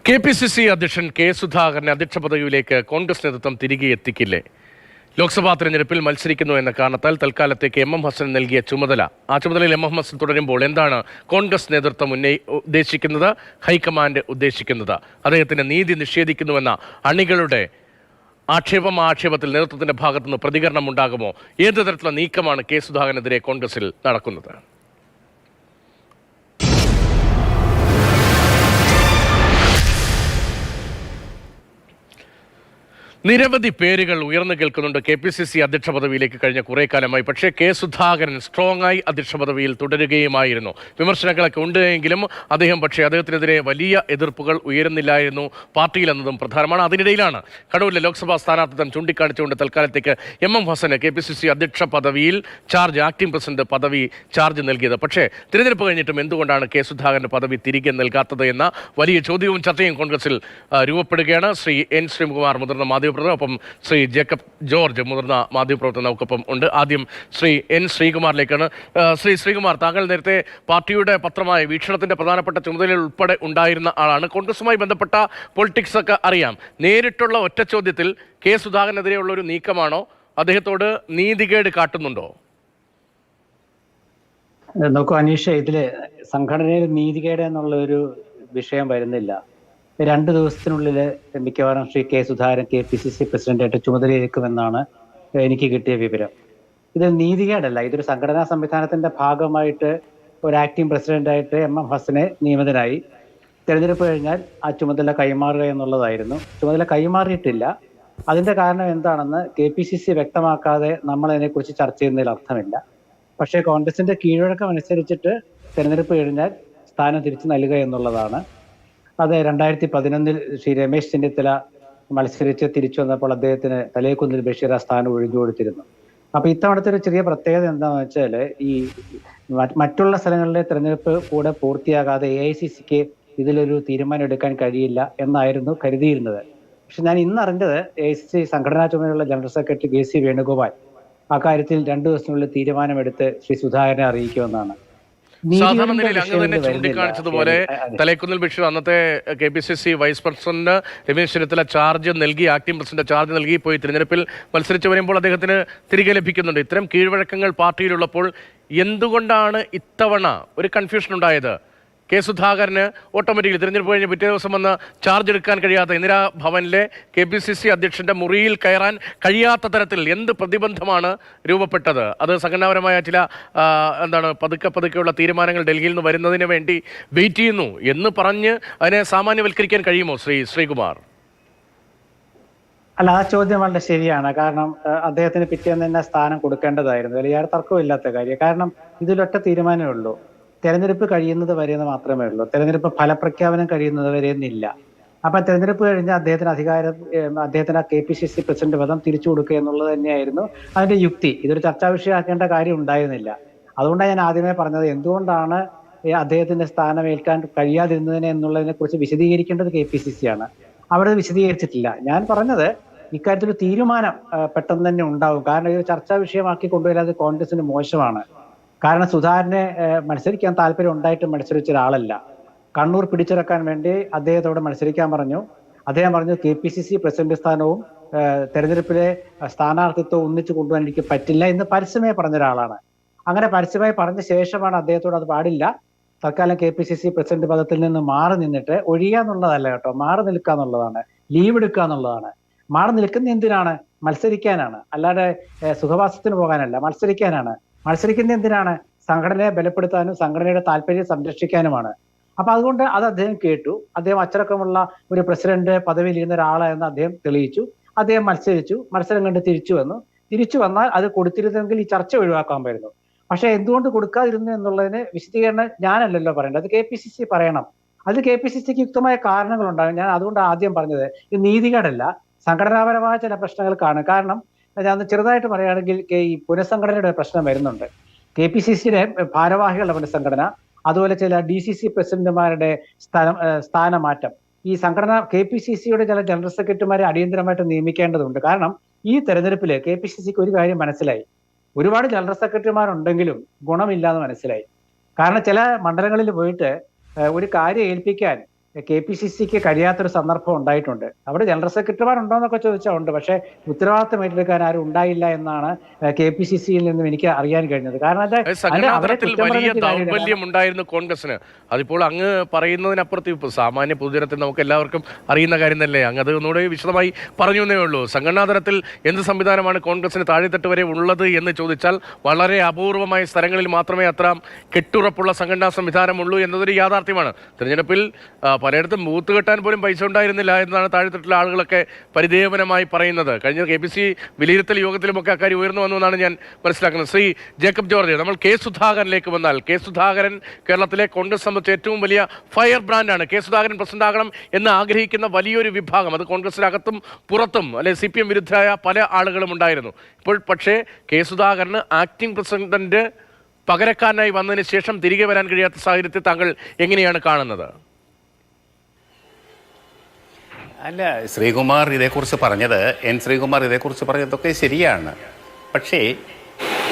KPCC അധ്യക്ഷൻ K സുധാകരനെ അധ്യക്ഷ പദവിയിലേക്ക് കോൺഗ്രസ് നേതൃത്വം തിരികെ എത്തിക്കില്ലേ? ലോക്സഭാ തെരഞ്ഞെടുപ്പിൽ മത്സരിക്കുന്നു എന്ന കാരണത്താൽ തൽക്കാലത്തേക്ക് MM ഹസൻ നൽകിയ ചുമതല, ആ ചുമതലയിൽ MM ഹസൻ തുടരുമ്പോൾ എന്താണ് കോൺഗ്രസ് നേതൃത്വം ഉദ്ദേശിക്കുന്നത്, ഹൈക്കമാൻഡ് ഉദ്ദേശിക്കുന്നത്? അദ്ദേഹത്തിന് നീതി നിഷേധിക്കുന്നുവെന്ന അണികളുടെ ആക്ഷേപത്തിൽ നേതൃത്വത്തിന്റെ ഭാഗത്തുനിന്ന് പ്രതികരണം ഉണ്ടാകുമോ? ഏത് തരത്തിലുള്ള നീക്കമാണ് കെ സുധാകരനെതിരെ കോൺഗ്രസിൽ നടക്കുന്നത്? നിരവധി പേരുകൾ ഉയർന്നു കേൾക്കുന്നുണ്ട് KPCC അധ്യക്ഷ പദവിയിലേക്ക് കഴിഞ്ഞ കുറേ കാലമായി. പക്ഷേ കെ സുധാകരൻ സ്ട്രോങ് ആയി അധ്യക്ഷ പദവിയിൽ തുടരുകയുമായിരുന്നു. വിമർശനങ്ങളൊക്കെ ഉണ്ട് എങ്കിലും അദ്ദേഹത്തിനെതിരെ വലിയ എതിർപ്പുകൾ ഉയരുന്നില്ലായിരുന്നു പാർട്ടിയിൽ എന്നതും പ്രധാനമാണ്. അതിനിടയിലാണ് കണ്ണൂരിലെ ലോക്സഭാ സ്ഥാനാർത്ഥിത്വം ചൂണ്ടിക്കാണിച്ചുകൊണ്ട് തൽക്കാലത്തേക്ക് MM ഹസന് KPCC അധ്യക്ഷ പദവിയിൽ ആക്ടിംഗ് പ്രസിഡന്റ് പദവി ചാർജ് നൽകിയത്. പക്ഷേ തിരഞ്ഞെടുപ്പ് കഴിഞ്ഞിട്ടും എന്തുകൊണ്ടാണ് കെ സുധാകരന് പദവി തിരികെ നൽകാത്തത് എന്ന വലിയ ചോദ്യവും ചർച്ചയും കോൺഗ്രസിൽ രൂപപ്പെടുകയാണ്. ശ്രീ N ശ്രീകുമാർ, മുതിർന്ന മാധ്യമ ഒപ്പം ശ്രീ ജേക്കബ് ജോർജ്, മുതിർന്ന മാധ്യമപ്രവർത്തകർ നമുക്കൊപ്പം ഉണ്ട്. ആദ്യം ശ്രീ N ശ്രീകുമാറിലേക്കാണ്. ശ്രീ ശ്രീകുമാർ, താങ്കൾ നേരത്തെ പാർട്ടിയുടെ പത്രമായ വീക്ഷണത്തിന്റെ പ്രധാനപ്പെട്ട ചുമതലയിൽ ഉൾപ്പെടെ ഉണ്ടായിരുന്ന ആളാണ്. കോൺഗ്രസുമായി ബന്ധപ്പെട്ട പൊളിറ്റിക്സ് ഒക്കെ അറിയാം. നേരിട്ടുള്ള ഒറ്റ ചോദ്യത്തിൽ കെ സുധാകരനെതിരെയുള്ള ഒരു നീക്കമാണോ? അദ്ദേഹത്തോട് നീതികേട് കാട്ടുന്നുണ്ടോ? നോക്കൂ അനീഷ, ഇതില് സംഘടനയിൽ നീതികേട് എന്നുള്ള ഒരു വിഷയം വരുന്നില്ല. 2 ദിവസത്തിനുള്ളിൽ മിക്കവാറും ശ്രീ കെ സുധാകരൻ KPCC പ്രസിഡന്റായിട്ട് ചുമതലയേൽക്കുമെന്നാണ് എനിക്ക് കിട്ടിയ വിവരം. ഇത് നീതികേടല്ല, ഇതൊരു സംഘടനാ സംവിധാനത്തിന്റെ ഭാഗമായിട്ട് ഒരു ആക്ടിംഗ് പ്രസിഡന്റായിട്ട് MM ഹസനെ നിയമിതനായി. തെരഞ്ഞെടുപ്പ് കഴിഞ്ഞാൽ ആ ചുമതല കൈമാറുക എന്നുള്ളതായിരുന്നു. ചുമതല കൈമാറിയിട്ടില്ല. അതിന്റെ കാരണം എന്താണെന്ന് KPCC വ്യക്തമാക്കാതെ നമ്മൾ അതിനെക്കുറിച്ച് ചർച്ച ചെയ്യുന്നതിൽ അർത്ഥമില്ല. പക്ഷേ കോൺഗ്രസിന്റെ കീഴ്വഴക്കം അനുസരിച്ചിട്ട് തെരഞ്ഞെടുപ്പ് കഴിഞ്ഞാൽ സ്ഥാനം തിരിച്ചു നൽകുക എന്നുള്ളതാണ്. അത് 2011 ശ്രീ രമേശ് ചെന്നിത്തല മത്സരിച്ച് തിരിച്ചു വന്നപ്പോൾ അദ്ദേഹത്തിന് തലേക്കുന്നിൽ ബഷീർ ആ സ്ഥാനം ഒഴിഞ്ഞു കൊടുത്തിരുന്നു. അപ്പൊ ഇത്തവണത്തെ ഒരു ചെറിയ പ്രത്യേകത എന്താണെന്ന് വെച്ചാൽ, ഈ മറ്റുള്ള സ്ഥലങ്ങളിലെ തെരഞ്ഞെടുപ്പ് കൂടെ പൂർത്തിയാകാതെ AICCക്ക് ഇതിലൊരു തീരുമാനം എടുക്കാൻ കഴിയില്ല എന്നായിരുന്നു കരുതിയിരുന്നത്. പക്ഷെ ഞാൻ ഇന്ന് അറിഞ്ഞത് AICC സംഘടനാ ചുമതലയുള്ള ജനറൽ സെക്രട്ടറി KC വേണുഗോപാൽ അക്കാര്യത്തിൽ 2 ദിവസത്തിനുള്ളിൽ തീരുമാനമെടുത്ത് ശ്രീ സുധാകരനെ അറിയിക്കുമെന്നാണ്. സാധാരണ നിലയിൽ അങ്ങ് തന്നെ ചൂണ്ടിക്കാണിച്ചതുപോലെ തലേക്കുന്നിൽ ബഷീർ അന്നത്തെ KPCC vice president Ramesh Chennithala charge നൽകി, ആക്ടിംഗ് പ്രസിഡന്റ് ചാർജ് നൽകി പോയി തിരഞ്ഞെടുപ്പിൽ മത്സരിച്ചു വരുമ്പോൾ അദ്ദേഹത്തിന് തിരികെ ലഭിക്കുന്നുണ്ട്. ഇത്തരം കീഴ്വഴക്കങ്ങൾ പാർട്ടിയിലുള്ളപ്പോൾ എന്തുകൊണ്ടാണ് ഇത്തവണ ഒരു കൺഫ്യൂഷൻ ഉണ്ടായത്? കെ സുധാകരന് ഓട്ടോമാറ്റിക്കലി തിരഞ്ഞെടുപ്പ് കഴിഞ്ഞ് പിറ്റേ ദിവസം വന്ന് ചാർജ് എടുക്കാൻ കഴിയാത്ത, ഇന്ദിരാ ഭവനിലെ KPCC അധ്യക്ഷന്റെ മുറിയിൽ കയറാൻ കഴിയാത്ത തരത്തിൽ എന്ത് പ്രതിബന്ധമാണ് രൂപപ്പെട്ടത്? അത് സംഘടനാപരമായ ചില പതുക്കെയുള്ള തീരുമാനങ്ങൾ ഡൽഹിയിൽ നിന്ന് വരുന്നതിന് വേണ്ടി വെയിറ്റ് ചെയ്യുന്നു എന്ന് പറഞ്ഞ് അതിനെ സാമാന്യവൽക്കരിക്കാൻ കഴിയുമോ ശ്രീകുമാർ? അല്ല, ആ ചോദ്യം വളരെ ശരിയാണ്. കാരണം അദ്ദേഹത്തിന് പിറ്റേന്ന് തന്നെ സ്ഥാനം കൊടുക്കേണ്ടതായിരുന്നു. അതിൽ യാതൊരു തർക്കമില്ലാത്ത കാര്യം. കാരണം ഇതിലൊറ്റ തീരുമാനമേ ഉള്ളൂ, തെരഞ്ഞെടുപ്പ് കഴിയുന്നത് വരെയെന്ന് മാത്രമേ ഉള്ളൂ. തെരഞ്ഞെടുപ്പ് ഫലപ്രഖ്യാപനം കഴിയുന്നത് വരെയെന്നില്ല. അപ്പൊ തെരഞ്ഞെടുപ്പ് കഴിഞ്ഞ് അദ്ദേഹത്തിന് KPCC പ്രസിഡന്റ് പദം തിരിച്ചു കൊടുക്കുക എന്നുള്ളത് തന്നെയായിരുന്നു അതിന്റെ യുക്തി. ഇതൊരു ചർച്ചാ വിഷയമാക്കേണ്ട കാര്യം ഉണ്ടായിരുന്നില്ല. അതുകൊണ്ടാണ് ഞാൻ ആദ്യമേ പറഞ്ഞത്, എന്തുകൊണ്ടാണ് അദ്ദേഹത്തിന്റെ സ്ഥാനം ഏൽക്കാൻ കഴിയാതിരുന്നതിനെ എന്നുള്ളതിനെ കുറിച്ച് വിശദീകരിക്കേണ്ടത് KPCC ആണ്. അവിടെ വിശദീകരിച്ചിട്ടില്ല. ഞാൻ പറഞ്ഞത് ഇക്കാര്യത്തിൽ തീരുമാനം പെട്ടെന്ന് തന്നെ ഉണ്ടാകും. കാരണം ഇതൊരു ചർച്ചാ വിഷയമാക്കി കൊണ്ടുവരാതെ കോൺഗ്രസിന് മോശമാണ്. കാരണം സുധാകരനെ മത്സരിക്കാൻ താല്പര്യം ഉണ്ടായിട്ട് മത്സരിച്ച ഒരാളല്ല. കണ്ണൂർ പിടിച്ചെടുക്കാൻ വേണ്ടി അദ്ദേഹത്തോട് മത്സരിക്കാൻ പറഞ്ഞു. അദ്ദേഹം പറഞ്ഞു KPCC പ്രസിഡന്റ് സ്ഥാനവും തെരഞ്ഞെടുപ്പിലെ സ്ഥാനാർത്ഥിത്വം ഒന്നിച്ചു കൊണ്ടുപോകാൻ എനിക്ക് പറ്റില്ല എന്ന് പരസ്യമായി പറഞ്ഞ ഒരാളാണ്. അങ്ങനെ പരസ്യമായി പറഞ്ഞ ശേഷമാണ് അദ്ദേഹത്തോട് അത് പാടില്ല, തൽക്കാലം KPCC പ്രസിഡന്റ് പദത്തിൽ നിന്ന് മാറി നിന്നിട്ട്, ഒഴിയാന്നുള്ളതല്ല കേട്ടോ, മാറി നിൽക്കുക എന്നുള്ളതാണ്, ലീവ് എടുക്കുക എന്നുള്ളതാണ്. മാറി നിൽക്കുന്ന എന്തിനാണ്? മത്സരിക്കാനാണ്, അല്ലാതെ സുഖവാസത്തിന് പോകാനല്ല, മത്സരിക്കാനാണ്. മത്സരിക്കുന്ന എന്തിനാണ്? സംഘടനയെ ബലപ്പെടുത്താനും സംഘടനയുടെ താല്പര്യം സംരക്ഷിക്കാനുമാണ്. അപ്പൊ അതുകൊണ്ട് അത് അദ്ദേഹം കേട്ടു. അദ്ദേഹം അച്ചടക്കമുള്ള ഒരു പ്രസിഡന്റ് പദവിയിൽ ഇരുന്ന ഒരാളെന്ന് അദ്ദേഹം തെളിയിച്ചു. അദ്ദേഹം മത്സരിച്ചു, മത്സരം കണ്ട് തിരിച്ചു വന്നാൽ അത് കൊടുത്തിരുന്നെങ്കിൽ ഈ ചർച്ച ഒഴിവാക്കാമായിരുന്നു. പക്ഷെ എന്തുകൊണ്ട് കൊടുക്കാതിരുന്നു എന്നുള്ളതിന് വിശദീകരണം ഞാനല്ലല്ലോ പറയേണ്ടത്, അത് KPCC പറയണം. അത് KPCCക്ക് യുക്തമായ കാരണങ്ങളുണ്ടാകും. ഞാൻ അതുകൊണ്ട് ആദ്യം പറഞ്ഞത് ഇത് നീതികേടല്ല, സംഘടനാപരമായ ചില പ്രശ്നങ്ങൾക്കാണ്. കാരണം ഞാൻ ചെറുതായിട്ട് പറയുകയാണെങ്കിൽ ഈ പുനഃസംഘടനയുടെ പ്രശ്നം വരുന്നുണ്ട്. KPCCയുടെ ഭാരവാഹികളുടെ പുനഃസംഘടന, അതുപോലെ ചില DCC പ്രസിഡന്റുമാരുടെ സ്ഥാനമാറ്റം, ഈ സംഘടന KPCCയുടെ ചില ജനറൽ സെക്രട്ടറിമാരെ അടിയന്തരമായിട്ട് നിയമിക്കേണ്ടതുണ്ട്. കാരണം ഈ തെരഞ്ഞെടുപ്പില് KPCCക്ക് ഒരു കാര്യം മനസ്സിലായി, ഒരുപാട് ജനറൽ സെക്രട്ടറിമാരുണ്ടെങ്കിലും ഗുണമില്ലാന്ന് മനസ്സിലായി. കാരണം ചില മണ്ഡലങ്ങളിൽ പോയിട്ട് ഒരു കാര്യം ഏൽപ്പിക്കാൻ KPCCക്ക് കഴിയാത്തൊരു സന്ദർഭം ഉണ്ടായിട്ടുണ്ട്. അവിടെ ജനറൽ സെക്രട്ടറിമാരുണ്ടോ എന്നൊക്കെ ചോദിച്ചാൽ ഉണ്ട്, പക്ഷേ ഉത്തരവാദിത്തം ഏറ്റെടുക്കാൻ ആരും ഉണ്ടായില്ല എന്നാണ് KPCCയിൽ നിന്നും എനിക്ക് അറിയാൻ കഴിഞ്ഞത്. കാരണം സംഘടനാതലത്തിൽ വലിയ ദൗർബല്യം ഉണ്ടായിരുന്നു കോൺഗ്രസിന്. അതിപ്പോൾ അങ്ങ് പറയുന്നതിനപ്പുറത്ത് ഇപ്പോൾ സാമാന്യ പൊതുജനത്തിൽ നമുക്ക് എല്ലാവർക്കും അറിയുന്ന കാര്യം തന്നെ. അങ്ങ് അത് ഒന്നുകൂടെ വിശദമായി പറഞ്ഞു എന്നേ ഉള്ളൂ. സംഘടനാതലത്തിൽ എന്ത് സംവിധാനമാണ് കോൺഗ്രസിന് താഴെത്തട്ട് വരെ ഉള്ളത് എന്ന് ചോദിച്ചാൽ വളരെ അപൂർവമായ സ്ഥലങ്ങളിൽ മാത്രമേ അത്ര കെട്ടുറപ്പുള്ള സംഘടനാ സംവിധാനമുള്ളൂ എന്നതൊരു യാഥാർത്ഥ്യമാണ്. തിരഞ്ഞെടുപ്പിൽ പലയിടത്തും ബൂത്ത് കെട്ടാൻ പോലും പൈസ ഉണ്ടായിരുന്നില്ല എന്നാണ് താഴെത്തട്ടിലെ ആളുകളൊക്കെ പരിദേവനമായി പറയുന്നത്. കഴിഞ്ഞ KPC വിലയിരുത്തൽ യോഗത്തിലുമൊക്കെ അക്കാര്യം ഉയർന്നു വന്നു എന്നാണ് ഞാൻ മനസ്സിലാക്കുന്നത്. ശ്രീ ജേക്കബ് ജോർജ്, നമ്മൾ കെ സുധാകരനിലേക്ക് വന്നാൽ, കെ സുധാകരൻ കേരളത്തിലെ കോൺഗ്രസ് സംബന്ധിച്ച് ഏറ്റവും വലിയ ഫയർ ബ്രാൻഡാണ്. കെ സുധാകരൻ പ്രസിഡന്റ് ആകണം എന്ന് ആഗ്രഹിക്കുന്ന വലിയൊരു വിഭാഗം, അത് കോൺഗ്രസിനകത്തും പുറത്തും അല്ലെ CPM വിരുദ്ധരായ പല ആളുകളും ഉണ്ടായിരുന്നു. ഇപ്പോൾ പക്ഷേ കെ സുധാകരന് ആക്ടിംഗ് പ്രസിഡന്റ് പകരക്കാരനായി വന്നതിന് ശേഷം തിരികെ വരാൻ കഴിയാത്ത സാഹചര്യത്തെ താങ്കൾ എങ്ങനെയാണ് കാണുന്നത്? അല്ല, ശ്രീകുമാർ ഇതേക്കുറിച്ച് പറഞ്ഞത്, ശ്രീകുമാർ ഇതേക്കുറിച്ച് പറഞ്ഞതൊക്കെ ശരിയാണ്. പക്ഷേ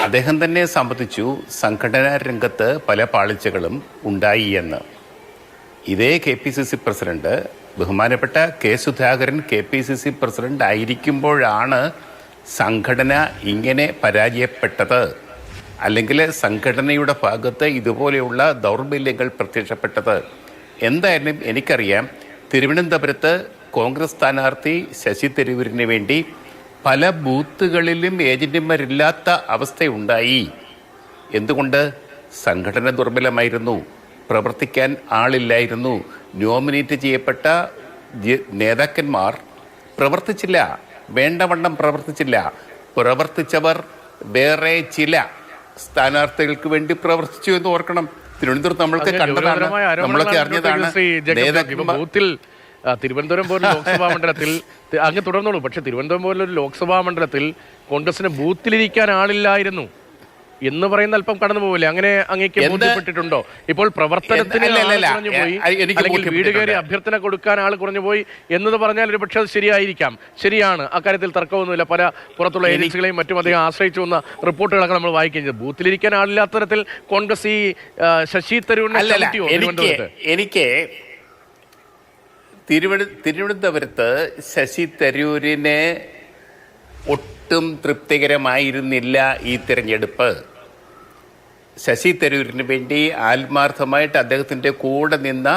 അദ്ദേഹം തന്നെ സമ്മതിച്ചു സംഘടനാ രംഗത്ത് പല പാളിച്ചകളും ഉണ്ടായി എന്ന്. ഇതേ KPCC പ്രസിഡന്റ്, ബഹുമാനപ്പെട്ട കെ സുധാകരൻ KPCC പ്രസിഡന്റ് ആയിരിക്കുമ്പോഴാണ് സംഘടന ഇങ്ങനെ പരാജയപ്പെട്ടത്, അല്ലെങ്കിൽ സംഘടനയുടെ ഭാഗത്ത് ഇതുപോലെയുള്ള ദൗർബല്യങ്ങൾ പ്രത്യക്ഷപ്പെട്ടത്. എന്തായാലും എനിക്കറിയാം, തിരുവനന്തപുരത്ത് കോൺഗ്രസ് സ്ഥാനാർത്ഥി ശശി തരൂരിന് വേണ്ടി പല ബൂത്തുകളിലും ഏജന്റുമാരില്ലാത്ത അവസ്ഥയുണ്ടായി. എന്തുകൊണ്ട്? സംഘടന ദുർബലമായിരുന്നു, പ്രവർത്തിക്കാൻ ആളില്ലായിരുന്നു, നോമിനേറ്റ് ചെയ്യപ്പെട്ട നേതാക്കന്മാർ പ്രവർത്തിച്ചില്ല, വേണ്ടവണ്ണം പ്രവർത്തിച്ചില്ല. പ്രവർത്തിച്ചവർ വേറെ ചില സ്ഥാനാർത്ഥികൾക്ക് വേണ്ടി പ്രവർത്തിച്ചു എന്ന് ഓർക്കണം. തിരുവനന്തപുരത്ത് നമ്മൾക്ക് കണ്ടതാണ്, നമ്മളൊക്കെ അറിഞ്ഞതാണ്. തിരുവനന്തപുരം പോലൊരു ലോക്സഭാ മണ്ഡലത്തിൽ അങ്ങ് തുടർന്നോളൂ. പക്ഷെ തിരുവനന്തപുരം പോലൊരു ലോക്സഭാ മണ്ഡലത്തിൽ കോൺഗ്രസിന് ബൂത്തിലിരിക്കാൻ ആളില്ലായിരുന്നു എന്ന് പറയുന്ന അല്പം കടന്നു പോകില്ലേ? അങ്ങനെ അങ്ങേക്ക് ബോധ്യപ്പെട്ടിട്ടുണ്ടോ? ഇപ്പോൾ പ്രവർത്തനത്തിന് കുറഞ്ഞുപോയി, അല്ലെങ്കിൽ വീട് കയറി അഭ്യർത്ഥന കൊടുക്കാൻ ആൾ കുറഞ്ഞുപോയി എന്നത് പറഞ്ഞാൽ ഒരു പക്ഷേ അത് ശരിയായിരിക്കാം, ശരിയാണ്, അക്കാര്യത്തിൽ തർക്കമൊന്നുമില്ല. പല പുറത്തുള്ള ഏജൻസികളെയും മറ്റും അദ്ദേഹം ആശ്രയിച്ചു വന്ന റിപ്പോർട്ടുകളൊക്കെ നമ്മൾ വായിക്കുന്നത്. ബൂത്തിലിരിക്കാൻ ആളില്ലാത്ത തരത്തിൽ കോൺഗ്രസ് ഈ ശശി തരൂരിനെ എനിക്ക് തിരുവനന്തപുരത്ത് ശശി തരൂരിന് ഒട്ടും തൃപ്തികരമായിരുന്നില്ല ഈ തിരഞ്ഞെടുപ്പ്. ശശി തരൂരിന് വേണ്ടി ആത്മാർത്ഥമായിട്ട് അദ്ദേഹത്തിൻ്റെ കൂടെ നിന്ന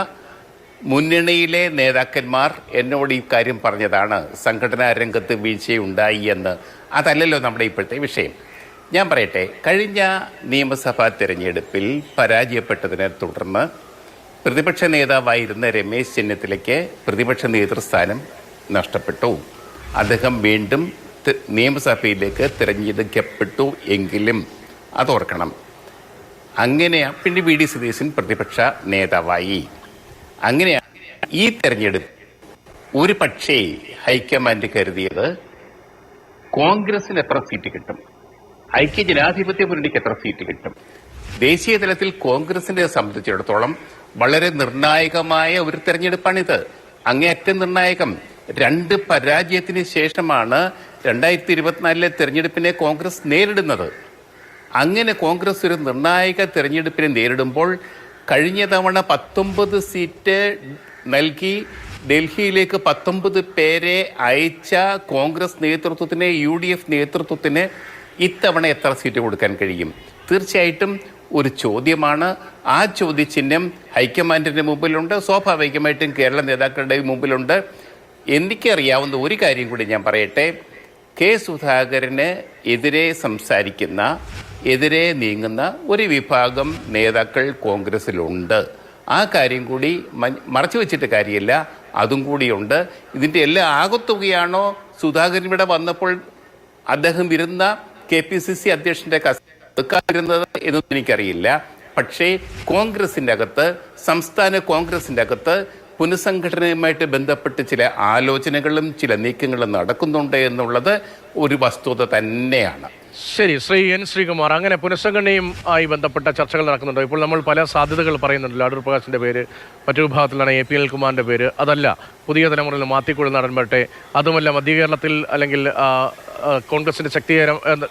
മുന്നണിയിലെ നേതാക്കന്മാർ എന്നോട് ഈ കാര്യം പറഞ്ഞതാണ്, സംഘടനാ രംഗത്ത് വീഴ്ചയുണ്ടായി എന്ന്. അതല്ലല്ലോ നമ്മുടെ ഇപ്പോഴത്തെ വിഷയം. ഞാൻ പറയട്ടെ, കഴിഞ്ഞ നിയമസഭാ തിരഞ്ഞെടുപ്പിൽ പരാജയപ്പെട്ടതിനെ തുടർന്ന് പ്രതിപക്ഷ നേതാവായിരുന്ന രമേശ് ചെന്നിത്തലയ്ക്ക് പ്രതിപക്ഷ നേതൃസ്ഥാനം നഷ്ടപ്പെട്ടു. അദ്ദേഹം വീണ്ടും നിയമസഭയിലേക്ക് തിരഞ്ഞെടുക്കപ്പെട്ടു. എങ്കിലും അതോർക്കണം, അങ്ങനെ പിന്നെ VD സതീശൻ പ്രതിപക്ഷ നേതാവായി. അങ്ങനെ ഈ തെരഞ്ഞെടുപ്പ് ഒരു പക്ഷേ ഹൈക്കമാൻഡ് കരുതിയത് കോൺഗ്രസിന് എത്ര സീറ്റ് കിട്ടും, ഐക്യ ജനാധിപത്യ മുന്നണിക്ക് എത്ര സീറ്റ് കിട്ടും. ദേശീയ തലത്തിൽ കോൺഗ്രസിനെ സംബന്ധിച്ചിടത്തോളം വളരെ നിർണായകമായ ഒരു തെരഞ്ഞെടുപ്പാണിത്, അങ്ങേയറ്റം നിർണായകം. 2 പരാജയത്തിന് ശേഷമാണ് 2024 തെരഞ്ഞെടുപ്പിനെ കോൺഗ്രസ് നേരിടുന്നത്. അങ്ങനെ കോൺഗ്രസ് ഒരു നിർണായക തെരഞ്ഞെടുപ്പിനെ നേരിടുമ്പോൾ കഴിഞ്ഞ തവണ 19 സീറ്റ് നൽകി ഡൽഹിയിലേക്ക് 19 പേരെ അയച്ച കോൺഗ്രസ് നേതൃത്വത്തിന്, UDF നേതൃത്വത്തിന് ഇത്തവണ എത്ര സീറ്റ് കൊടുക്കാൻ കഴിയും? തീർച്ചയായിട്ടും ഒരു ചോദ്യമാണ്. ആ ചോദ്യചിഹ്നം ഹൈക്കമാൻഡിന്റെ മുമ്പിലുണ്ട്, സ്വാഭാവികമായിട്ടും കേരള നേതാക്കളുടെ മുമ്പിലുണ്ട്. എനിക്കറിയാവുന്ന ഒരു കാര്യം കൂടി ഞാൻ പറയട്ടെ, കെ സുധാകരന് എതിരെ സംസാരിക്കുന്ന, എതിരെ നീങ്ങുന്ന ഒരു വിഭാഗം നേതാക്കൾ കോൺഗ്രസിലുണ്ട്. ആ കാര്യം കൂടി മറച്ചു വെച്ചിട്ട് കാര്യമില്ല, അതും കൂടിയുണ്ട്. ഇതിൻ്റെ എല്ലാം ആകത്തുകയാണോ സുധാകരൻ ഇവിടെ വന്നപ്പോൾ അദ്ദേഹം ഇരുന്ന KPCC അധ്യക്ഷന്റെ കസേരയിരുന്നത് എന്നൊന്നും എനിക്കറിയില്ല. പക്ഷേ കോൺഗ്രസിൻ്റെ അകത്ത്, സംസ്ഥാന കോൺഗ്രസിൻ്റെ അകത്ത് പുനഃസംഘടനയുമായിട്ട് ബന്ധപ്പെട്ട് ചില ആലോചനകളും ചില നീക്കങ്ങളും നടക്കുന്നുണ്ട് എന്നുള്ളത് ഒരു വസ്തുത തന്നെയാണ്. ശരി, ശ്രീ N. ശ്രീകുമാർ, അങ്ങനെ പുനഃസംഘടനയും ആയി ബന്ധപ്പെട്ട ചർച്ചകൾ നടക്കുന്നുണ്ടോ? ഇപ്പോൾ നമ്മൾ പല സാധ്യതകൾ പറയുന്നുണ്ടല്ലോ. അടൂർ പ്രകാശിൻ്റെ പേര്, മറ്റൊരു വിഭാഗത്തിലാണ് AP അനിൽകുമാറിൻ്റെ പേര്. അതല്ല, പുതിയ തലമുറയിൽ മാത്തിക്കുഴൽ നടൻ വരട്ടെ, അതുമല്ല മധ്യ കേരളത്തിൽ അല്ലെങ്കിൽ കോൺഗ്രസിൻ്റെ ശക്തി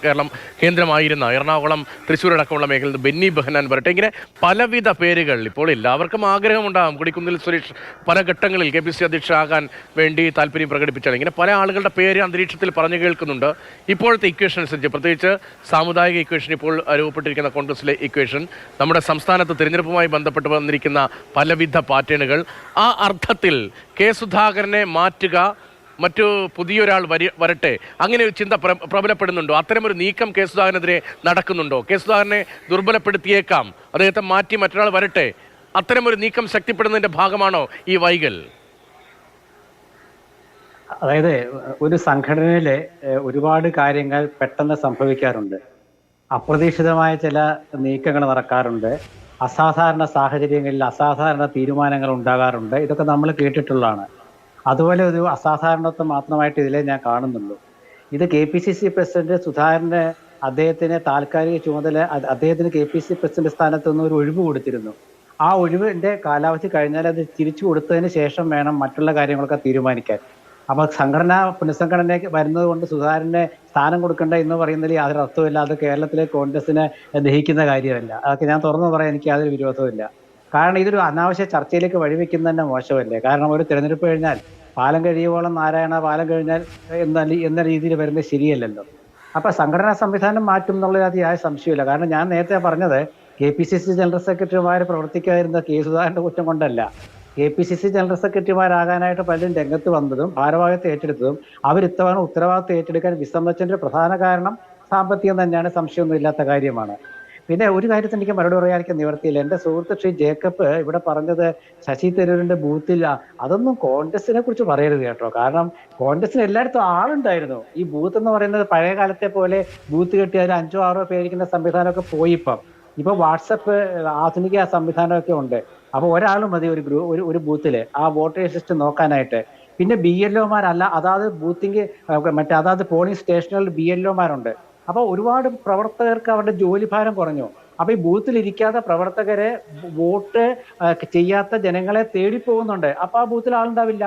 കേരളം കേന്ദ്രമായിരുന്ന എറണാകുളം തൃശ്ശൂർ അടക്കമുള്ള മേഖലയിൽ ബെന്നി ബെഹനാൻ വരട്ടെ, ഇങ്ങനെ പലവിധ പേരുകൾ. ഇപ്പോൾ എല്ലാവർക്കും ആഗ്രഹമുണ്ടാകും. കൊടിക്കുന്നിൽ സുരേഷ് പല ഘട്ടങ്ങളിൽ KPCC അധ്യക്ഷനാകാൻ വേണ്ടി താല്പര്യം പ്രകടിപ്പിച്ചാൽ ഇങ്ങനെ പല ആളുകളുടെ പേര് അന്തരീക്ഷത്തിൽ പറഞ്ഞു കേൾക്കുന്നുണ്ട്. ഇപ്പോഴത്തെ ഇക്വേഷൻ അനുസരിച്ച്, പ്രത്യേകിച്ച് സാമുദായിക ഇക്വേഷൻ, ഇപ്പോൾ രൂപപ്പെട്ടിരിക്കുന്ന കോൺഗ്രസിലെ ഇക്വേഷൻ, നമ്മുടെ സംസ്ഥാനത്ത് തിരഞ്ഞെടുപ്പുമായി ബന്ധപ്പെട്ട് വന്നിരിക്കുന്ന പലവിധ പാറ്റേണുകൾ, ആ അർത്ഥത്തിൽ കെ സുധാകരനെ മാറ്റുക, മറ്റു പുതിയൊരാൾ വരട്ടെ, അങ്ങനെ ഒരു ചിന്ത പ്രബലപ്പെടുന്നുണ്ടോ? അത്തരമൊരു നീക്കം കെ സുധാകരനെതിരെ നടക്കുന്നുണ്ടോ? കെ സുധാകരനെ ദുർബലപ്പെടുത്തിയേക്കാം, അദ്ദേഹത്തെ മാറ്റി മറ്റൊരാൾ വരട്ടെ, അത്തരമൊരു നീക്കം ശക്തിപ്പെടുന്നതിന്റെ ഭാഗമാണോ ഈ വൈകൽ? അതായത് ഒരു സംഘടനയിലെ ഒരുപാട് കാര്യങ്ങൾ പെട്ടെന്ന് സംഭവിക്കാറുണ്ട്. അപ്രതീക്ഷിതമായ ചില നീക്കങ്ങൾ നടക്കാറുണ്ട്. അസാധാരണ സാഹചര്യങ്ങളിൽ അസാധാരണ തീരുമാനങ്ങൾ ഉണ്ടാകാറുണ്ട്. ഇതൊക്കെ നമ്മൾ കേട്ടിട്ടുള്ളതാണ്. അതുപോലെ ഒരു അസാധാരണത്വം മാത്രമായിട്ട് ഇതിലെ ഞാൻ കാണുന്നുള്ളൂ. ഇത് KPCC പ്രസിഡന്റ് സുധാകരന് അദ്ദേഹത്തിന് താൽക്കാലിക ചുമതല, അദ്ദേഹത്തിന് KPCC പ്രസിഡന്റ് സ്ഥാനത്ത് നിന്ന് ഒരു ഒഴിവ് കൊടുത്തിരുന്നു. ആ ഒഴിവിന്റെ കാലാവധി കഴിഞ്ഞാൽ അത് തിരിച്ചു കൊടുത്തതിന് ശേഷം വേണം മറ്റുള്ള കാര്യങ്ങളൊക്കെ തീരുമാനിക്കാൻ. അപ്പൊ പുനഃസംഘടനയ്ക്ക് വരുന്നത് കൊണ്ട് സുധാകരനെ സ്ഥാനം കൊടുക്കേണ്ട എന്ന് പറയുന്നതിൽ യാതൊരു അർത്ഥമില്ല. അത് കേരളത്തിലെ കോൺഗ്രസിനെ ദഹിക്കുന്ന കാര്യമല്ല. അതൊക്കെ ഞാൻ തുറന്നു പറയാൻ എനിക്ക് യാതൊരു വിരോധമില്ല. കാരണം ഇതൊരു അനാവശ്യ ചർച്ചയിലേക്ക് വഴിവെക്കുന്നത് തന്നെ മോശമല്ലേ? കാരണം ഒരു തിരഞ്ഞെടുപ്പ് കഴിഞ്ഞാൽ പാലം കഴിയുവോളം നാരായണ, പാലം കഴിഞ്ഞാൽ എന്ന രീതിയിൽ വരുന്നത് ശരിയല്ലല്ലോ. അപ്പൊ സംഘടനാ സംവിധാനം മാറ്റും എന്നുള്ളത് അതിയായ സംശയമില്ല. കാരണം ഞാൻ നേരത്തെ പറഞ്ഞത് KPCC ജനറൽ സെക്രട്ടറിമാർ പ്രവർത്തിക്കാതിരുന്ന കെ സുധാകരന്റെ കുറ്റം കൊണ്ടല്ല. KPCC ജനറൽ സെക്രട്ടറിമാരാകാനായിട്ട് പലരും രംഗത്ത് വന്നതും ഭാരവാഹിത്വം ഏറ്റെടുത്തതും അവരിത്തവണ ഉത്തരവാദിത്വം ഏറ്റെടുക്കാൻ വിസമ്മതിച്ചതിന്റെ പ്രധാന കാരണം സാമ്പത്തികം തന്നെയാണ്, സംശയമൊന്നും ഇല്ലാത്ത കാര്യമാണ്. പിന്നെ ഒരു കാര്യത്തിന് എനിക്ക് മറുപടി പറയാൻ നിവർത്തിയില്ല. എൻ്റെ സുഹൃത്ത് ശ്രീ ജേക്കബ് ഇവിടെ പറഞ്ഞത് ശശി തരൂരിന്റെ ബൂത്തിൽ, അതൊന്നും കോൺഗ്രസിനെ കുറിച്ച് പറയരുത് കേട്ടോ. കാരണം കോൺഗ്രസിന് എല്ലായിടത്തും ആളുണ്ടായിരുന്നു. ഈ ബൂത്ത് എന്ന് പറയുന്നത് പഴയ കാലത്തെ പോലെ ബൂത്ത് കെട്ടിയാൽ 5 6 പേരിക്കുന്ന സംവിധാനമൊക്കെ പോയി. ഇപ്പൊ വാട്സപ്പ് ആധുനിക സംവിധാനമൊക്കെ ഉണ്ട്. അപ്പൊ ഒരാളും മതി ഒരു ബൂത്തില് ആ വോട്ടേഴ്സ് ലിസ്റ്റ് നോക്കാനായിട്ട്. പിന്നെ BLOമാരല്ല, അതാത് ബൂത്തിങ് അതാത് പോളിംഗ് സ്റ്റേഷനുകളിൽ BLOമാരുണ്ട്. അപ്പൊ ഒരുപാട് പ്രവർത്തകർക്ക് അവരുടെ ജോലിഭാരം കുറഞ്ഞു. അപ്പൊ ഈ ബൂത്തിൽ ഇരിക്കാത്ത പ്രവർത്തകരെ, വോട്ട് ചെയ്യാത്ത ജനങ്ങളെ തേടി പോകുന്നുണ്ട്. അപ്പൊ ആ ബൂത്തിൽ ആളുണ്ടാവില്ല.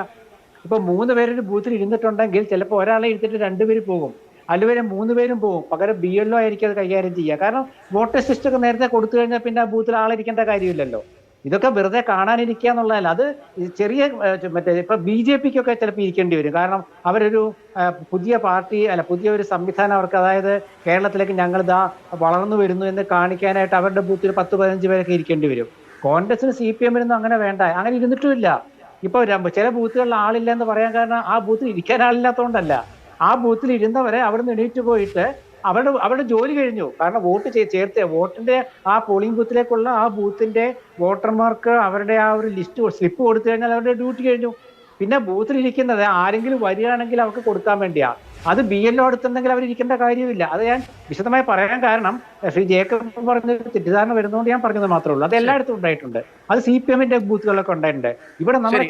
ഇപ്പൊ 3 പേര് ബൂത്തിൽ ഇരുന്നിട്ടുണ്ടെങ്കിൽ ചിലപ്പോൾ ഒരാളെ ഇരുത്തിട്ട് 2 പേര് പോകും, അല്ലെങ്കിൽ 3 പേരും പോകും. പകരം BLO ആയിരിക്കും അത് കൈകാര്യം ചെയ്യുക. കാരണം വോട്ടേഴ്സ് ലിസ്റ്റ് ഒക്കെ നേരത്തെ കൊടുത്തു കഴിഞ്ഞാൽ പിന്നെ ആ ബൂത്തിൽ ആളിരിക്കേണ്ട കാര്യമില്ലല്ലോ. ഇതൊക്കെ വെറുതെ കാണാനിരിക്കുക എന്നുള്ളതല്ല. അത് ചെറിയ ഇപ്പൊ BJPക്കൊക്കെ ചിലപ്പോൾ ഇരിക്കേണ്ടി വരും. കാരണം അവരൊരു പുതിയ പാർട്ടി പുതിയ ഒരു സംവിധാനം അവർക്ക്, അതായത് കേരളത്തിലേക്ക് ഞങ്ങളിതാ വളർന്നു വരുന്നു എന്ന് കാണിക്കാനായിട്ട് അവരുടെ ബൂത്തിൽ 10-15 പേരൊക്കെ ഇരിക്കേണ്ടി വരും. കോൺഗ്രസിന് CPM അങ്ങനെ വേണ്ട, അങ്ങനെ ഇരുന്നിട്ടുമില്ല. ഇപ്പൊ ചില ബൂത്തുകളിൽ ആളില്ല എന്ന് പറയാൻ കാരണം ആ ബൂത്തിൽ ഇരിക്കാൻ ആളില്ലാത്തതുകൊണ്ടല്ല. ആ ബൂത്തിൽ ഇരുന്നവരെ അവിടെ നിന്ന് എണീറ്റ് പോയിട്ട് അവരുടെ ജോലി കഴിഞ്ഞു. കാരണം വോട്ട് ചേർത്ത് വോട്ടിന്റെ ആ പോളിംഗ് ബൂത്തിലേക്കുള്ള ആ ബൂത്തിന്റെ വോട്ടർമാർക്ക് അവരുടെ ആ ഒരു സ്ലിപ്പ് കൊടുത്തു കഴിഞ്ഞാൽ അവരുടെ ഡ്യൂട്ടി കഴിഞ്ഞു. പിന്നെ ബൂത്തിലിരിക്കുന്നത് ആരെങ്കിലും വരികയാണെങ്കിൽ അവർക്ക് കൊടുക്കാൻ വേണ്ടിയാ. അത് BLO എടുത്തുണ്ടെങ്കിൽ അവരിക്കേണ്ട കാര്യമില്ല. അത് ഞാൻ വിശദമായി പറയാൻ കാരണം ശ്രീ ജേക്കബ് പറഞ്ഞ തെറ്റിദ്ധാരണ വരുന്നതുകൊണ്ട് ഞാൻ പറഞ്ഞത് മാത്രമേ ഉള്ളൂ. അത് എല്ലായിടത്തും ഉണ്ടായിട്ടുണ്ട്. അത് CPMന്റെ ബൂത്തുകളിലൊക്കെ ഉണ്ടായിട്ടുണ്ട്. ഇവിടെ നമ്മുടെ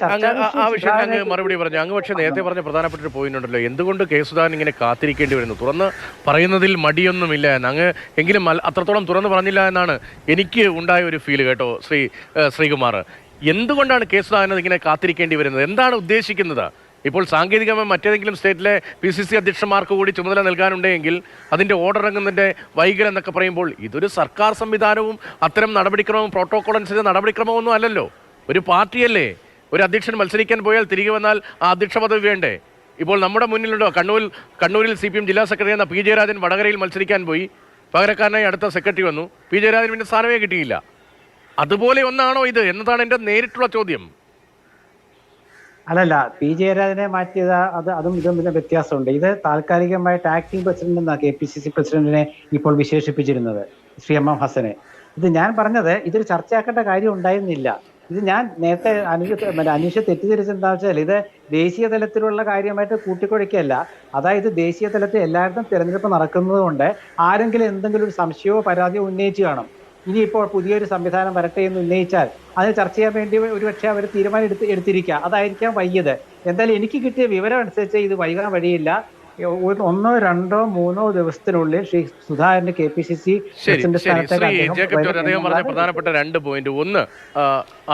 മറുപടി പറഞ്ഞു അങ്ങ്. പക്ഷേ നേരത്തെ പറഞ്ഞ പ്രധാനപ്പെട്ട ഒരു പോയിന്റ് ഉണ്ടല്ലോ, എന്തുകൊണ്ട് കെ സുധാകരൻ ഇങ്ങനെ കാത്തിരിക്കേണ്ടി വരുന്നു? തുറന്ന് പറയുന്നതിൽ മടിയൊന്നുമില്ല എന്ന് അങ്ങ് എങ്കിലും അത്രത്തോളം തുറന്ന് പറഞ്ഞില്ല എന്നാണ് എനിക്ക് ഉണ്ടായ ഒരു ഫീല് കേട്ടോ. ശ്രീകുമാർ, എന്തുകൊണ്ടാണ് കെ സുധാകരൻ ഇങ്ങനെ കാത്തിരിക്കേണ്ടി വരുന്നത്? എന്താണ് ഉദ്ദേശിക്കുന്നത്? ഇപ്പോൾ സാങ്കേതികമായി മറ്റേതെങ്കിലും സ്റ്റേറ്റിലെ PCC അധ്യക്ഷന്മാർക്ക് കൂടി ചുമതല നൽകാനുണ്ടെങ്കിൽ അതിൻ്റെ ഓർഡർ ഇറങ്ങുന്നതിൻ്റെ വൈകൽ എന്നൊക്കെ പറയുമ്പോൾ ഇതൊരു സർക്കാർ സംവിധാനവും അത്തരം നടപടിക്രമവും പ്രോട്ടോകോൾ അനുസരിച്ച് നടപടിക്രമമൊന്നും അല്ലല്ലോ. ഒരു പാർട്ടിയല്ലേ. ഒരു അധ്യക്ഷൻ മത്സരിക്കാൻ പോയാൽ തിരികെ വന്നാൽ ആ അധ്യക്ഷ പദവി വേണ്ടേ? ഇപ്പോൾ നമ്മുടെ മുന്നിലുണ്ടോ, കണ്ണൂരിൽ CPM ജില്ലാ സെക്രട്ടറി എന്ന P ജയരാജൻ വടകരയിൽ മത്സരിക്കാൻ പോയി, പകരക്കാരനായി അടുത്ത സെക്രട്ടറി വന്നു, P ജയരാജൻ പിന്നെ സ്ഥാനമേ കിട്ടിയില്ല. അതുപോലെ ഒന്നാണോ ഇത് എന്നതാണ് എൻ്റെ നേരിട്ടുള്ള ചോദ്യം. അല്ലല്ല, P ജയരാജനെ മാറ്റിയത് അതും ഇതും പിന്നെ വ്യത്യാസമുണ്ട്. ഇത് താൽക്കാലികമായിട്ട് ആക്ടിംഗ് പ്രസിഡന്റ് എന്നാണ് KPCC പ്രസിഡന്റിനെ ഇപ്പോൾ വിശേഷിപ്പിച്ചിരുന്നത്, ശ്രീ MM ഹസനെ. ഇത് ഞാൻ പറഞ്ഞത് ഇതൊരു ചർച്ചയാക്കേണ്ട കാര്യം ഉണ്ടായിരുന്നില്ല. ഇത് ഞാൻ നേരത്തെ അനീഷ തെറ്റിദ്ധരിച്ചെന്താ വെച്ചാൽ ഇത് ദേശീയ തലത്തിലുള്ള കാര്യമായിട്ട് കൂട്ടിക്കുഴയ്ക്കല്ല. അതായത് ദേശീയ തലത്തിൽ എല്ലായിടത്തും തിരഞ്ഞെടുപ്പ് നടക്കുന്നത് കൊണ്ട് ആരെങ്കിലും എന്തെങ്കിലും ഒരു സംശയമോ പരാതിയോ ഉന്നയിച്ചു കാണും. ഇനിയിപ്പോൾ പുതിയൊരു സംവിധാനം വരട്ടെ എന്ന് ഉന്നയിച്ചാൽ അതിന് ചർച്ച ചെയ്യാൻ വേണ്ടി ഒരുപക്ഷെ അവർ തീരുമാനം എടുത്തിരിക്കുക. അതായിരിക്കാം വൈകിയത്. എന്തായാലും എനിക്ക് കിട്ടിയ വിവരം അനുസരിച്ച് ഇത് വൈകാൻ വഴിയില്ല. ഒന്നോ രണ്ടോ മൂന്നോ ദിവസത്തിനുള്ളിൽ ശ്രീ സുധാകരന്റെ KPCC ശരി പ്രസിഡന്റ് ശരി ശ്രീ സ്ഥാനത്തേക്ക് ജേക്കബ് ജോർജ് അദ്ദേഹം പറഞ്ഞ പ്രധാനപ്പെട്ട 2 പോയിന്റ്. ഒന്ന്,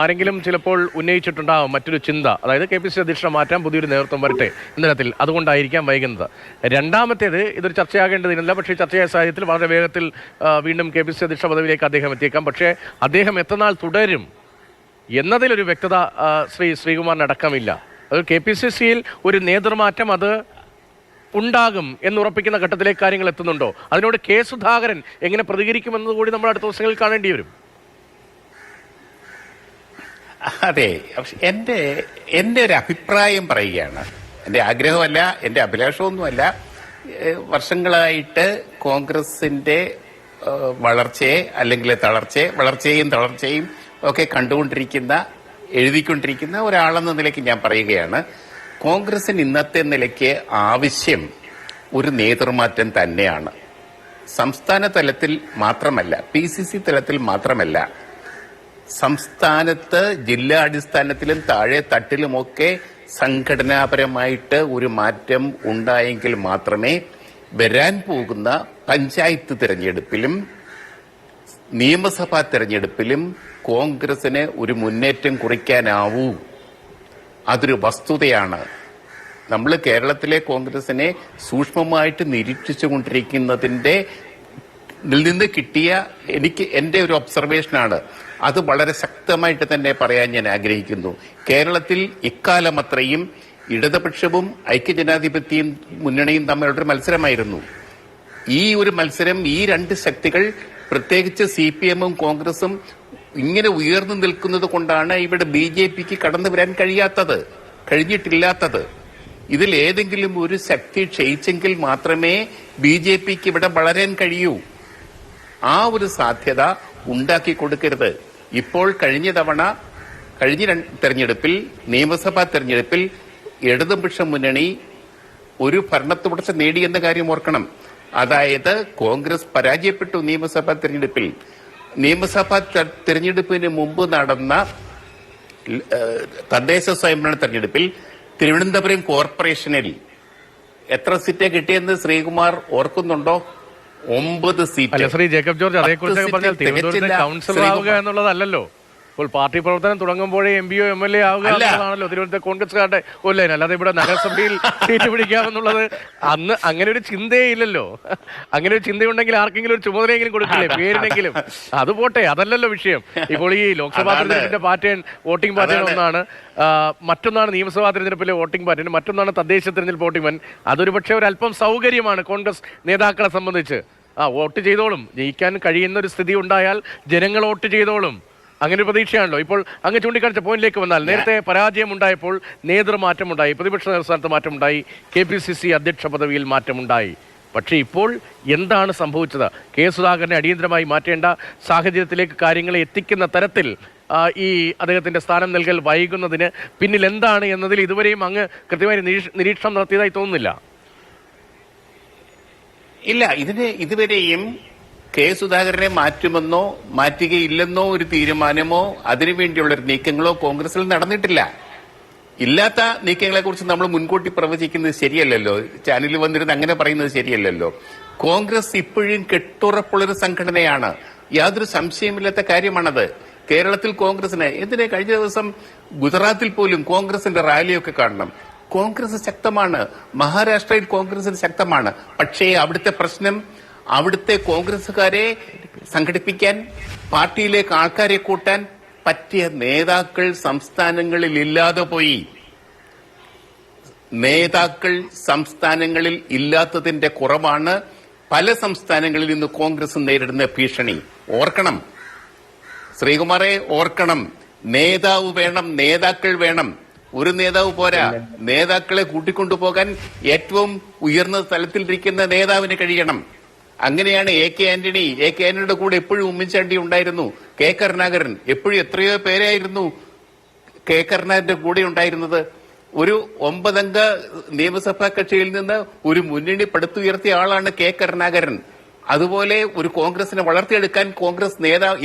ആരെങ്കിലും ചിലപ്പോൾ ഉന്നയിച്ചിട്ടുണ്ടാവും മറ്റൊരു ചിന്ത, അതായത് KPCC അധ്യക്ഷനെ മാറ്റാൻ പുതിയൊരു നേതൃത്വം വരട്ടെ എന്ന തരത്തിൽ, അതുകൊണ്ടായിരിക്കാം വൈകുന്നത്. രണ്ടാമത്തേത്, ഇതൊരു ചർച്ചയാകേണ്ടതില്ല, പക്ഷേ ചർച്ചയായ സാഹചര്യത്തിൽ വളരെ വേഗത്തിൽ വീണ്ടും KPCC അധ്യക്ഷ പദവിയിലേക്ക് അദ്ദേഹം എത്തിയേക്കാം. പക്ഷേ അദ്ദേഹം എത്രനാൾ തുടരും എന്നതിലൊരു വ്യക്തത ശ്രീകുമാറിനടക്കമില്ല. അത് KPCCയിൽ ഒരു നേതൃമാറ്റം അത് ഉണ്ടാകും എന്നുറപ്പിക്കുന്ന ഘട്ടത്തിലേക്ക് കാര്യങ്ങൾ എത്തുന്നുണ്ടോ? അതിനോട് സുധാകരൻ എങ്ങനെ പ്രതികരിക്കുമെന്നത് കൂടി നമ്മൾ അടുത്ത ദിവസങ്ങളിൽ കാണേണ്ടി വരും. അതെ, എൻ്റെ ഒരു അഭിപ്രായം പറയുകയാണ്. എൻ്റെ ആഗ്രഹമല്ല, എൻ്റെ അഭിലാഷമൊന്നുമല്ല. വർഷങ്ങളായിട്ട് കോൺഗ്രസിന്റെ വളർച്ചയെ അല്ലെങ്കിൽ വളർച്ചയും തളർച്ചയും ഒക്കെ എഴുതിക്കൊണ്ടിരിക്കുന്ന ഒരാളെന്ന നിലയ്ക്ക് ഞാൻ പറയുകയാണ്, കോൺഗ്രസിന് ഇന്നത്തെ നിലയ്ക്ക് ആവശ്യം ഒരു നേതൃമാറ്റം തന്നെയാണ്. സംസ്ഥാന തലത്തിൽ മാത്രമല്ല, PCC തലത്തിൽ മാത്രമല്ല, സംസ്ഥാനത്ത് ജില്ലാ അടിസ്ഥാനത്തിലും താഴെ തട്ടിലുമൊക്കെ സംഘടനാപരമായിട്ട് ഒരു മാറ്റം ഉണ്ടായെങ്കിൽ മാത്രമേ വരാൻ പോകുന്ന പഞ്ചായത്ത് തിരഞ്ഞെടുപ്പിലും നിയമസഭാ തിരഞ്ഞെടുപ്പിലും കോൺഗ്രസിന് ഒരു മുന്നേറ്റം കുറിക്കാനാവൂ. അതൊരു വസ്തുതയാണ്. നമ്മൾ കേരളത്തിലെ കോൺഗ്രസിനെ സൂക്ഷ്മമായിട്ട് നിരീക്ഷിച്ചുകൊണ്ടിരിക്കുന്നതിന്റെ നിന്ന് കിട്ടിയ എന്റെ ഒരു ഒബ്സർവേഷനാണ്. അത് വളരെ ശക്തമായിട്ട് തന്നെ പറയാൻ ഞാൻ ആഗ്രഹിക്കുന്നു. കേരളത്തിൽ ഇക്കാലം അത്രയും ഇടതുപക്ഷവും ഐക്യജനാധിപത്യ മുന്നണിയും തമ്മിലുള്ളൊരു മത്സരമായിരുന്നു. ഈ ഒരു മത്സരം, ഈ 2 ശക്തികൾ, പ്രത്യേകിച്ച് CPM-ഉം കോൺഗ്രസും ഇങ്ങനെ ഉയർന്നു നിൽക്കുന്നത് കൊണ്ടാണ് ഇവിടെ BJPക്ക് കടന്നു വരാൻ കഴിഞ്ഞിട്ടില്ലാത്തത്. ഇതിൽ ഏതെങ്കിലും ഒരു ശക്തി ക്ഷയിച്ചെങ്കിൽ മാത്രമേ BJPക്ക് ഇവിടെ വളരാൻ കഴിയൂ. ആ ഒരു സാധ്യത ഉണ്ടാക്കി കൊടുക്കരുത്. ഇപ്പോൾ കഴിഞ്ഞ തെരഞ്ഞെടുപ്പിൽ, നിയമസഭാ തെരഞ്ഞെടുപ്പിൽ ഇടതുപക്ഷ മുന്നണി ഒരു ഭരണത്തുടർച്ച നേടിയെന്ന കാര്യം ഓർക്കണം. അതായത് കോൺഗ്രസ് പരാജയപ്പെട്ടു നിയമസഭാ തെരഞ്ഞെടുപ്പിൽ. നിയമസഭാ തെരഞ്ഞെടുപ്പിന് മുമ്പ് നടന്ന തദ്ദേശ സ്വയംഭരണ തെരഞ്ഞെടുപ്പിൽ തിരുവനന്തപുരം കോർപ്പറേഷനിൽ എത്ര സീറ്റ് കിട്ടിയെന്ന് ശ്രീകുമാർ ഓർക്കുന്നുണ്ടോ? 9 സീറ്റ്. ശ്രീ ജേക്കബ് ജോർജ്, അതേക്കുറിച്ച് പറഞ്ഞാൽ തിരുവനന്തപുരത്തെ കൗൺസിലർ ആവുക എന്നുള്ളതല്ലോ. ഇപ്പോൾ പാർട്ടി പ്രവർത്തനം തുടങ്ങുമ്പോഴേ MPയോ MLA ആവുക എന്നുള്ളതാണല്ലോ തിരുവനന്തപുരത്തെ കോൺഗ്രസ്സുകാരുടെ ഒല്ലൈൻ. അല്ലാതെ ഇവിടെ നഗരസഭയിൽ സീറ്റ് പിടിക്കാമെന്നുള്ളത് അന്ന് അങ്ങനെ ഒരു ചിന്തയേ ഇല്ലല്ലോ. അങ്ങനെ ഒരു ചിന്തയുണ്ടെങ്കിൽ ആർക്കെങ്കിലും ഒരു ചുമതലയെങ്കിലും കൊടുക്കില്ലേ, പേരിനെങ്കിലും. അത് പോട്ടെ, അതല്ലല്ലോ വിഷയം. ഇപ്പോൾ ഈ ലോക്സഭാ തെരഞ്ഞെടുപ്പിന്റെ പാറ്റേൺ, വോട്ടിംഗ് പാറ്റേൺ ഒന്നാണ്, മറ്റൊന്നാണ് നിയമസഭാ തെരഞ്ഞെടുപ്പിലെ വോട്ടിംഗ് പാറ്റേൺ, മറ്റൊന്നാണ് തദ്ദേശ തെരഞ്ഞെടുപ്പ് വോട്ടിംഗ് പാറ്റേൺ. അതൊരു പക്ഷേ ഒരു അല്പം സൗകര്യമാണ് കോൺഗ്രസ് നേതാക്കളെ സംബന്ധിച്ച്. വോട്ട് ചെയ്തോളും, ജയിക്കാൻ കഴിയുന്ന ഒരു സ്ഥിതി ഉണ്ടായാൽ ജനങ്ങൾ വോട്ട് ചെയ്തോളും, അങ്ങനെ ഒരു പ്രതീക്ഷയാണല്ലോ. ഇപ്പോൾ അങ്ങ് ചൂണ്ടിക്കാണിച്ച പോയിന്റിലേക്ക് വന്നാൽ, നേരത്തെ പരാജയം ഉണ്ടായപ്പോൾ നേതൃമാറ്റമുണ്ടായി, പ്രതിപക്ഷ നേതൃസ്ഥാനത്ത് മാറ്റമുണ്ടായി, KPCC അധ്യക്ഷ പദവിയിൽ മാറ്റമുണ്ടായി. പക്ഷേ ഇപ്പോൾ എന്താണ് സംഭവിച്ചത്? സുധാകരനെ അടിയന്തരമായി മാറ്റേണ്ട സാഹചര്യത്തിലേക്ക് കാര്യങ്ങളെ എത്തിക്കുന്ന തരത്തിൽ ഈ അദ്ദേഹത്തിന്റെ സ്ഥാനം നൽകൽ വൈകുന്നതിന് പിന്നിൽ എന്താണ് എന്നതിൽ ഇതുവരെയും അങ്ങ് കൃത്യമായി നിരീക്ഷണം നടത്തിയതായി തോന്നുന്നില്ല. ഇല്ല, ഇതുവരെയും സുധാകരനെ മാറ്റുമെന്നോ മാറ്റുകയില്ലെന്നോ ഒരു തീരുമാനമോ അതിനുവേണ്ടിയുള്ള നീക്കങ്ങളോ കോൺഗ്രസിൽ നടന്നിട്ടില്ല. ഇല്ലാത്ത നീക്കങ്ങളെ കുറിച്ച് നമ്മൾ മുൻകൂട്ടി പ്രവചിക്കുന്നത് ശരിയല്ലല്ലോ. ചാനലിൽ വന്നിരുന്ന് അങ്ങനെ പറയുന്നത് ശരിയല്ലല്ലോ. കോൺഗ്രസ് ഇപ്പോഴും കെട്ടുറപ്പുള്ളൊരു സംഘടനയാണ്, യാതൊരു സംശയമില്ലാത്ത കാര്യമാണത്. കേരളത്തിൽ കോൺഗ്രസിന് കഴിഞ്ഞ ദിവസം ഗുജറാത്തിൽ പോലും കോൺഗ്രസിന്റെ റാലിയൊക്കെ കാണണം. കോൺഗ്രസ് ശക്തമാണ്, മഹാരാഷ്ട്രയിൽ കോൺഗ്രസ് ശക്തമാണ്. പക്ഷേ അവിടുത്തെ പ്രശ്നം, അവിടുത്തെ കോൺഗ്രസുകാരെ സംഘടിപ്പിക്കാൻ, പാർട്ടിയിലേക്ക് ആൾക്കാരെ കൂട്ടാൻ പറ്റിയ നേതാക്കൾ സംസ്ഥാനങ്ങളിൽ ഇല്ലാതെ പോയി. നേതാക്കൾ സംസ്ഥാനങ്ങളിൽ ഇല്ലാത്തതിന്റെ കുറവാണ് പല സംസ്ഥാനങ്ങളിൽ ഇന്ന് കോൺഗ്രസ് നേരിടുന്ന ഭീഷണി. ഓർക്കണം ശ്രീകുമാറെ, ഓർക്കണം. നേതാവ് വേണം, നേതാക്കൾ വേണം. ഒരു നേതാവ് പോരാ, നേതാക്കളെ കൂട്ടിക്കൊണ്ടുപോകാൻ ഏറ്റവും ഉയർന്ന തലത്തിലിരിക്കുന്ന നേതാവിന് കഴിയണം. അങ്ങനെയാണ് AK ആന്റണിയുടെ കൂടെ എപ്പോഴും ഉമ്മൻചാണ്ടി ഉണ്ടായിരുന്നു. കരുണാകരൻ, എപ്പോഴും എത്രയോ പേരായിരുന്നു കരുണാകരന്റെ കൂടെ ഉണ്ടായിരുന്നത്. ഒരു 9 അംഗ നിയമസഭാ കക്ഷിയിൽ നിന്ന് ഒരു മുന്നണി പടുത്തുയർത്തിയ ആളാണ് കരുണാകരൻ. അതുപോലെ ഒരു കോൺഗ്രസിനെ വളർത്തിയെടുക്കാൻ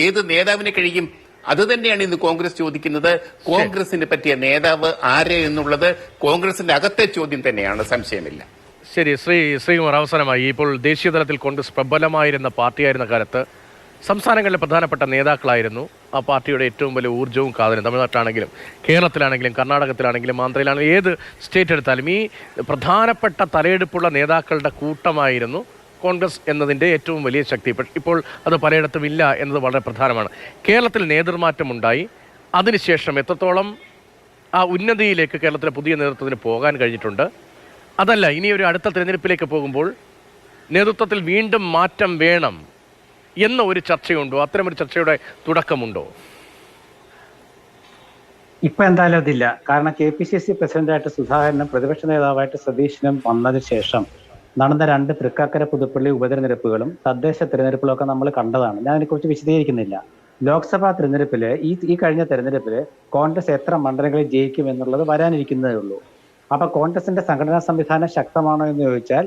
ഏത് നേതാവിന് കഴിയും? അത് തന്നെയാണ് ഇന്ന് കോൺഗ്രസ് ചോദിക്കുന്നത്. കോൺഗ്രസിന് പറ്റിയ നേതാവ് ആര് എന്നുള്ളത് കോൺഗ്രസിന്റെ അകത്തെ ചോദ്യം തന്നെയാണ്, സംശയമില്ല. ശരി, ശ്രീകുമാർ, അവസാനമായി ഇപ്പോൾ ദേശീയ തലത്തിൽ കോൺഗ്രസ് പ്രബലമായിരുന്ന പാർട്ടിയായിരുന്ന കാലത്ത് സംസ്ഥാനങ്ങളിലെ പ്രധാനപ്പെട്ട നേതാക്കളായിരുന്നു ആ പാർട്ടിയുടെ ഏറ്റവും വലിയ ഊർജ്ജവും കാതലും. തമിഴ്നാട്ടിലാണെങ്കിലും കേരളത്തിലാണെങ്കിലും കർണാടകത്തിലാണെങ്കിലും ആന്ധ്രയിലാണെങ്കിലും ഏത് സ്റ്റേറ്റ് എടുത്താലും ഈ പ്രധാനപ്പെട്ട തലയെടുപ്പുള്ള നേതാക്കളുടെ കൂട്ടമായിരുന്നു കോൺഗ്രസ് എന്നതിൻ്റെ ഏറ്റവും വലിയ ശക്തി. ഇപ്പോൾ അത് പലയിടത്തും ഇല്ല എന്നത് വളരെ പ്രധാനമാണ്. കേരളത്തിൽ നേതൃമാറ്റമുണ്ടായി. അതിനുശേഷം എത്രത്തോളം ആ ഉന്നതിയിലേക്ക് കേരളത്തിലെ പുതിയ നേതൃത്വത്തിന് പോകാൻ കഴിഞ്ഞിട്ടുണ്ട്? അതല്ല, ഇനി ഒരു അടുത്ത തിരഞ്ഞെടുപ്പിലേക്ക് പോകുമ്പോൾ നേതൃത്വത്തിൽ വീണ്ടും മാറ്റം വേണം എന്ന ഒരു ചർച്ചയുണ്ടോ? അത്തരമൊരു ചർച്ചയുടെ തുടക്കമുണ്ടോ? ഇപ്പൊ എന്തായാലും അതില്ല. കാരണം KPCC പ്രസിഡന്റായിട്ട് സുധാകരനും പ്രതിപക്ഷ നേതാവായിട്ട് സതീശനും വന്നതിന് ശേഷം നടന്ന 2 തൃക്കാക്കര പുതുപ്പള്ളി ഉപതെരഞ്ഞെടുപ്പുകളും തദ്ദേശ തിരഞ്ഞെടുപ്പുകളും ഒക്കെ നമ്മൾ കണ്ടതാണ്. ഞാൻ അതിനെക്കുറിച്ച് വിശദീകരിക്കുന്നില്ല. ലോക്സഭാ തെരഞ്ഞെടുപ്പിൽ ഈ കഴിഞ്ഞ തെരഞ്ഞെടുപ്പിൽ കോൺഗ്രസ് എത്ര മണ്ഡലങ്ങളിൽ ജയിക്കും എന്നുള്ളത് വരാനിരിക്കുന്നതേ ഉള്ളൂ. അപ്പൊ കോൺഗ്രസിന്റെ സംഘടനാ സംവിധാനം ശക്തമാണോ എന്ന് ചോദിച്ചാൽ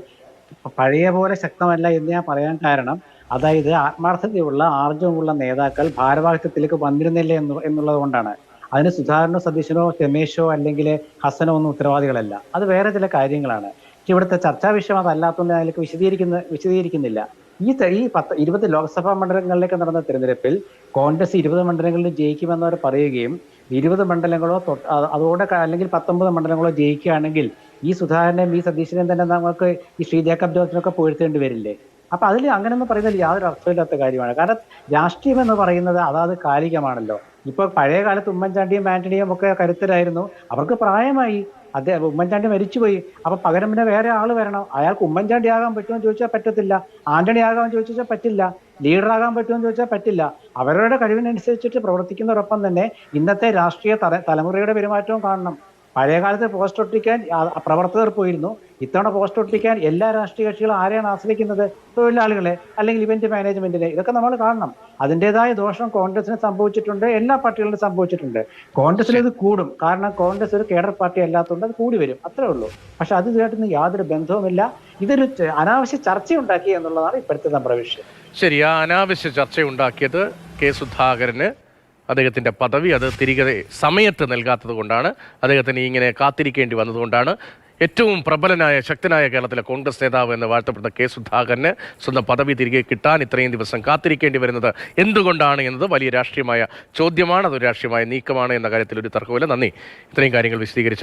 പഴയ പോലെ ശക്തമല്ല എന്ന് ഞാൻ പറയാൻ കാരണം, അതായത് ആത്മാർത്ഥതയുള്ള ആർജവമുള്ള നേതാക്കൾ ഭാരവാഹിത്വത്തിലേക്ക് വന്നിരുന്നില്ല എന്നുള്ളത് കൊണ്ടാണ്. അതിന് സുധാകരനോ സതീശനോ രമേശോ അല്ലെങ്കിൽ ഹസനോ ഒന്നും ഉത്തരവാദികളല്ല. അത് വേറെ ചില കാര്യങ്ങളാണ്. പക്ഷെ ഇവിടുത്തെ ചർച്ചാ വിഷയം അതല്ലാത്തതുകൊണ്ട് ഞാൻ അതിലേക്ക് വിശദീകരിക്കുന്നില്ല. ഈ 20 ലോക്സഭാ മണ്ഡലങ്ങളിലേക്ക് നടന്ന തിരഞ്ഞെടുപ്പിൽ കോൺഗ്രസ് 20 മണ്ഡലങ്ങളിൽ ജയിക്കുമെന്നവർ പറയുകയും 20 മണ്ഡലങ്ങളോ അതോടെ അല്ലെങ്കിൽ 19 മണ്ഡലങ്ങളോ ജയിക്കുകയാണെങ്കിൽ ഈ സുധാകരനെയും ഈ സതീശനെയും തന്നെ നമുക്ക് ഈ ശ്രീ ജേക്കബ് ജോർജിനൊക്കെ പോഴ്ത്തേണ്ടി വരില്ലേ? അപ്പൊ അതിൽ അങ്ങനെയൊന്നും പറയുന്നതിൽ യാതൊരു അർത്ഥമില്ലാത്ത കാര്യമാണ്. കാരണം രാഷ്ട്രീയം എന്ന് പറയുന്നത് അതാത് കാലികമാണല്ലോ. ഇപ്പൊ പഴയ കാലത്ത് ഉമ്മൻചാണ്ടിയും ആന്റണിയും ഒക്കെ കരുത്തരായിരുന്നു. അവർക്ക് പ്രായമായി. ഉമ്മൻചാണ്ടി മരിച്ചുപോയി. അപ്പൊ പകരം പിന്നെ വേറെ ആള് വരണം. അയാൾക്ക് ഉമ്മൻചാണ്ടി ആകാൻ പറ്റുമെന്ന് ചോദിച്ചാൽ പറ്റത്തില്ല. ആന്റണി ആകാമെന്ന് ചോദിച്ചാൽ പറ്റില്ല. ലീഡറാകാൻ പറ്റുമെന്ന് ചോദിച്ചാൽ പറ്റില്ല. അവരുടെ കഴിവിനനുസരിച്ചിട്ട് പ്രവർത്തിക്കുന്നതോടൊപ്പം തന്നെ ഇന്നത്തെ രാഷ്ട്രീയ തലമുറയുടെ പെരുമാറ്റവും കാണണം. പഴയ കാലത്ത് പോസ്റ്റ് ഒട്ടിക്കാൻ പ്രവർത്തകർ പോയിരുന്നു. ഇത്തവണ പോസ്റ്റ് ഒട്ടിക്കാൻ എല്ലാ രാഷ്ട്രീയ കക്ഷികളും ആരെയാണ് ആശ്രയിക്കുന്നത്? തൊഴിലാളികളെ അല്ലെങ്കിൽ ഇവന്റ് മാനേജ്മെന്റിനെ. ഇതൊക്കെ നമ്മൾ കാണണം. അതിൻ്റെതായ ദോഷം കോൺഗ്രസിന് സംഭവിച്ചിട്ടുണ്ട്, എല്ലാ പാർട്ടികളിലും സംഭവിച്ചിട്ടുണ്ട്. കോൺഗ്രസിൽ ഇത് കൂടും. കാരണം കോൺഗ്രസ് ഒരു കേഡർ പാർട്ടി അല്ലാത്തതുകൊണ്ട് അത് കൂടി വരും, അത്രേ ഉള്ളൂ. പക്ഷെ അത് ഇതായിട്ടൊന്നും യാതൊരു ബന്ധവുമില്ല. ഇതൊരു അനാവശ്യ ചർച്ചയുണ്ടാക്കി എന്നുള്ളതാണ് ഇപ്പോഴത്തെ നമ്മുടെ വിഷയം. ശരി, ആ അനാവശ്യ ചർച്ചയുണ്ടാക്കിയത് സുധാകരന് അദ്ദേഹത്തിൻ്റെ പദവി അത് തിരികെ സമയത്ത് നൽകാത്തത് കൊണ്ടാണ്, അദ്ദേഹത്തിന് ഇങ്ങനെ കാത്തിരിക്കേണ്ടി വന്നതുകൊണ്ടാണ്. ഏറ്റവും പ്രബലനായ ശക്തനായ കേരളത്തിലെ കോൺഗ്രസ് നേതാവ് എന്ന് വാഴ്ത്തപ്പെട്ട സുധാകരന് സ്വന്തം പദവി തിരികെ കിട്ടാൻ ഇത്രയും ദിവസം കാത്തിരിക്കേണ്ടി വരുന്നത് എന്തുകൊണ്ടാണ് എന്നത് വലിയ രാഷ്ട്രീയമായ ചോദ്യമാണ്. അതൊരു രാഷ്ട്രീയമായ നീക്കമാണ് എന്ന കാര്യത്തിൽ ഒരു തർക്കമില്ല. നന്ദി, ഇത്രയും കാര്യങ്ങൾ വിശദീകരിച്ചു.